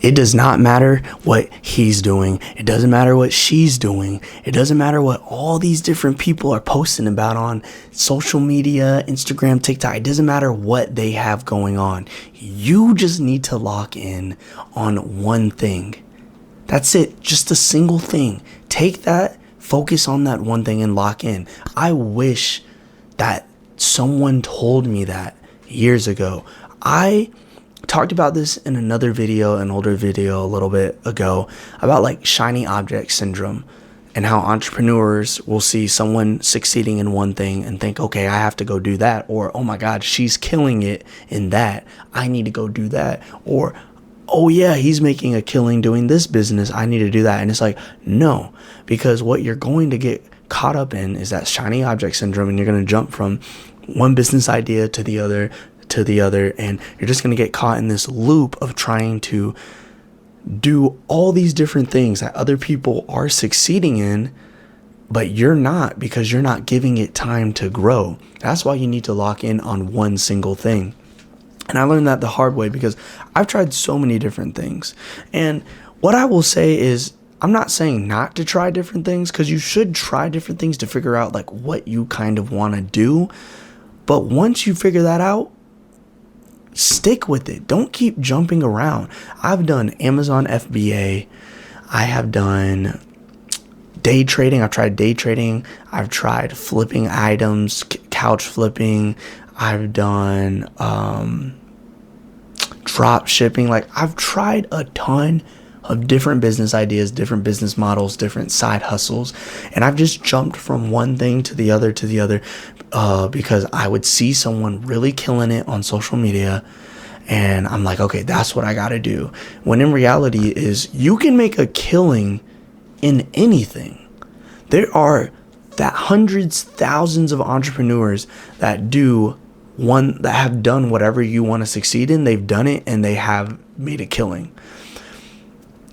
It does not matter what he's doing. It doesn't matter what she's doing. It doesn't matter what all these different people are posting about on social media, Instagram, TikTok. It doesn't matter what they have going on. You just need to lock in on one thing. That's it. Just a single thing. Take that, focus on that one thing and lock in. I wish that someone told me that years ago. I talked about this in another video, an older video a little bit ago, about like shiny object syndrome and how entrepreneurs will see someone succeeding in one thing and think, okay, I have to go do that. Or, oh my God, she's killing it in that. I need to go do that. Or, oh yeah, he's making a killing doing this business. I need to do that. And it's like, no, because what you're going to get caught up in is that shiny object syndrome, and you're going to jump from one business idea to the other, and you're just going to get caught in this loop of trying to do all these different things that other people are succeeding in, but you're not, because you're not giving it time to grow. That's why you need to lock in on one single thing. And I learned that the hard way, because I've tried so many different things. And what I will say is, I'm not saying not to try different things, because you should try different things to figure out like what you kind of want to do. But once you figure that out, stick with it. Don't keep jumping around. I've done Amazon FBA. I have done day trading. I've tried day trading. I've tried flipping items, couch flipping. I've done drop shipping. Like, I've tried a ton of different business ideas, different business models, different side hustles. And I've just jumped from one thing to the other because I would see someone really killing it on social media. And I'm like, okay, that's what I got to do. When in reality is, you can make a killing in anything. There are hundreds, thousands of entrepreneurs that have done whatever you want to succeed in. They've done it and they have made a killing.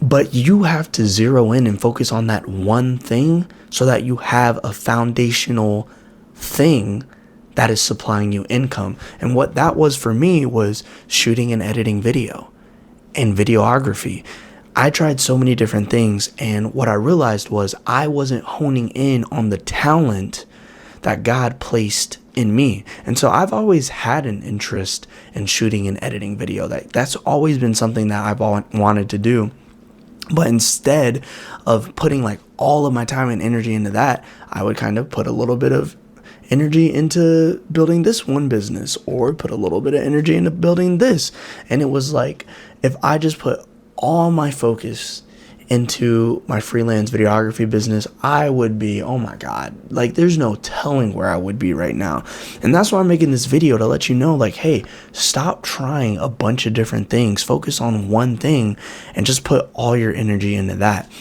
But you have to zero in and focus on that one thing so that you have a foundational thing that is supplying you income. And what that was for me was shooting and editing video and videography. I tried so many different things, and what I realized was I wasn't honing in on the talent that God placed in me. And so I've always had an interest in shooting and editing video. That's always been something that I've wanted to do. But instead of putting like all of my time and energy into that, I would kind of put a little bit of energy into building this one business, or put a little bit of energy into building this. And it was like, if I just put all my focus into my freelance videography business, I would be, oh my God, like there's no telling where I would be right now. And that's why I'm making this video, to let you know, like, hey, stop trying a bunch of different things. Focus on one thing and just put all your energy into that.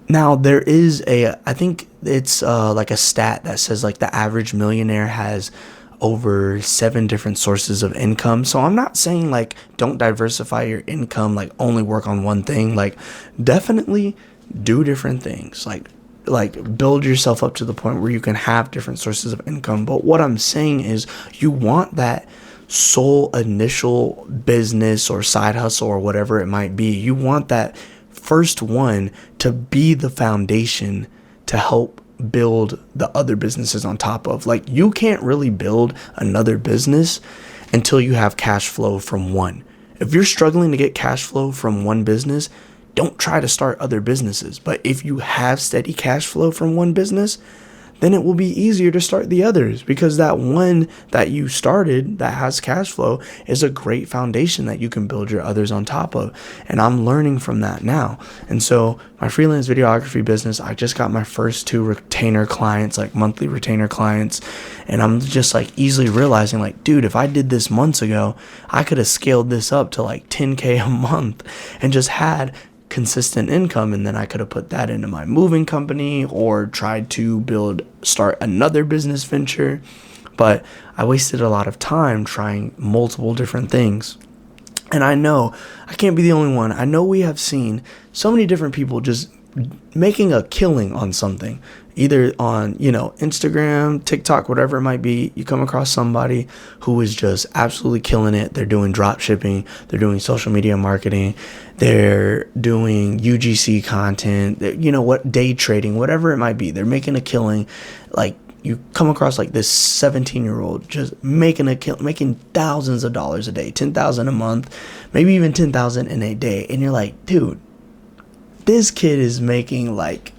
Now, there is I think it's like a stat that says like the average millionaire has over 7 different sources of income. So I'm not saying like don't diversify your income, like only work on one thing. Like, definitely do different things, like build yourself up to the point where you can have different sources of income. But what I'm saying is, you want that sole initial business or side hustle or whatever it might be. You want that first one to be the foundation to help build the other businesses on top of. Like, you can't really build another business until you have cash flow from one. If you're struggling to get cash flow from one business, don't try to start other businesses. But if you have steady cash flow from one business, then it will be easier to start the others, because that one that you started that has cash flow is a great foundation that you can build your others on top of. And I'm learning from that now. And so my freelance videography business, I just got my first 2 retainer clients, like monthly retainer clients. And I'm just like easily realizing, like, dude, if I did this months ago, I could have scaled this up to like 10K a month and just had consistent income. And then I could have put that into my moving company or tried to start another business venture. But I wasted a lot of time trying multiple different things. And I know I can't be the only one. I know we have seen so many different people just making a killing on something, either on, Instagram, TikTok, whatever it might be. You come across somebody who is just absolutely killing it. They're doing drop shipping, they're doing social media marketing, they're doing UGC content, day trading, whatever it might be. They're making a killing. Like, you come across like this 17-year-old just making thousands of dollars a day, 10,000 a month, maybe even 10,000 in a day. And you're like, dude, this kid is making like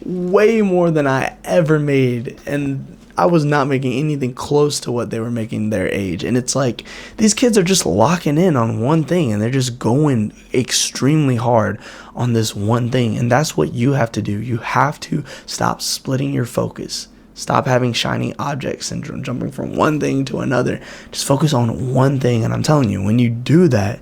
way more than I ever made. And I was not making anything close to what they were making their age. And it's like, these kids are just locking in on one thing, and they're just going extremely hard on this one thing. And that's what you have to do. You have to stop splitting your focus. Stop having shiny object syndrome, jumping from one thing to another. Just focus on one thing. And I'm telling you, when you do that,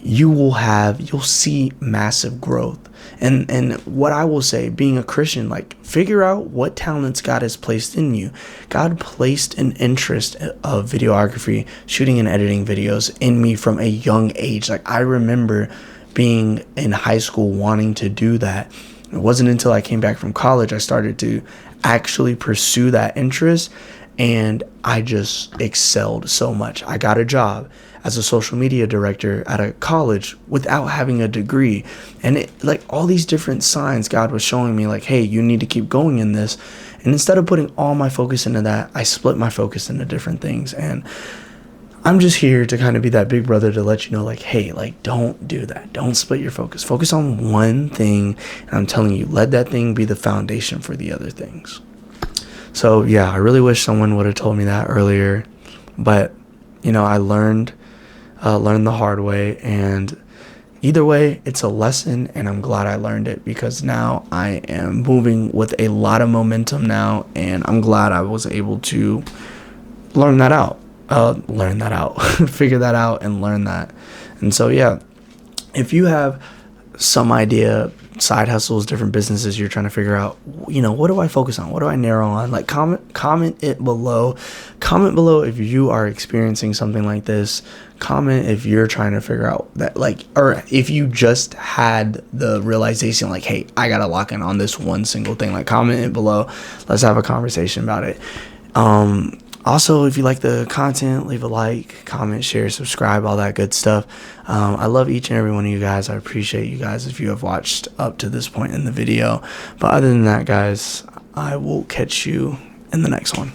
you'll see massive growth. And what I will say, being a Christian, like, figure out what talents God has placed in you. God placed an interest of videography, shooting and editing videos in me from a young age. Like, I remember being in high school wanting to do that. It wasn't until I came back from college I started to actually pursue that interest, and I just excelled so much. I got a job as a social media director at a college without having a degree, and all these different signs God was showing me, like, hey, you need to keep going in this. And instead of putting all my focus into that, I split my focus into different things. And I'm just here to kind of be that big brother to let you know, like, hey, like, don't do that. Don't split your focus. Focus on one thing. And I'm telling you, let that thing be the foundation for the other things. So, yeah, I really wish someone would have told me that earlier. But, I learned the hard way. And either way, it's a lesson. And I'm glad I learned it, because now I am moving with a lot of momentum now. And I'm glad I was able to learn that out. Figure that out and learn that. And so, yeah, if you have some idea, side hustles, different businesses you're trying to figure out, what do I focus on? What do I narrow on? Like, comment it below. Comment below if you are experiencing something like this. Comment if you're trying to figure out that, or if you just had the realization, like, hey, I gotta lock in on this one single thing. Like, comment it below. Let's have a conversation about it. Also, if you like the content, leave a like, comment, share, subscribe, all that good stuff. I love each and every one of you guys. I appreciate you guys if you have watched up to this point in the video. But other than that, guys, I will catch you in the next one.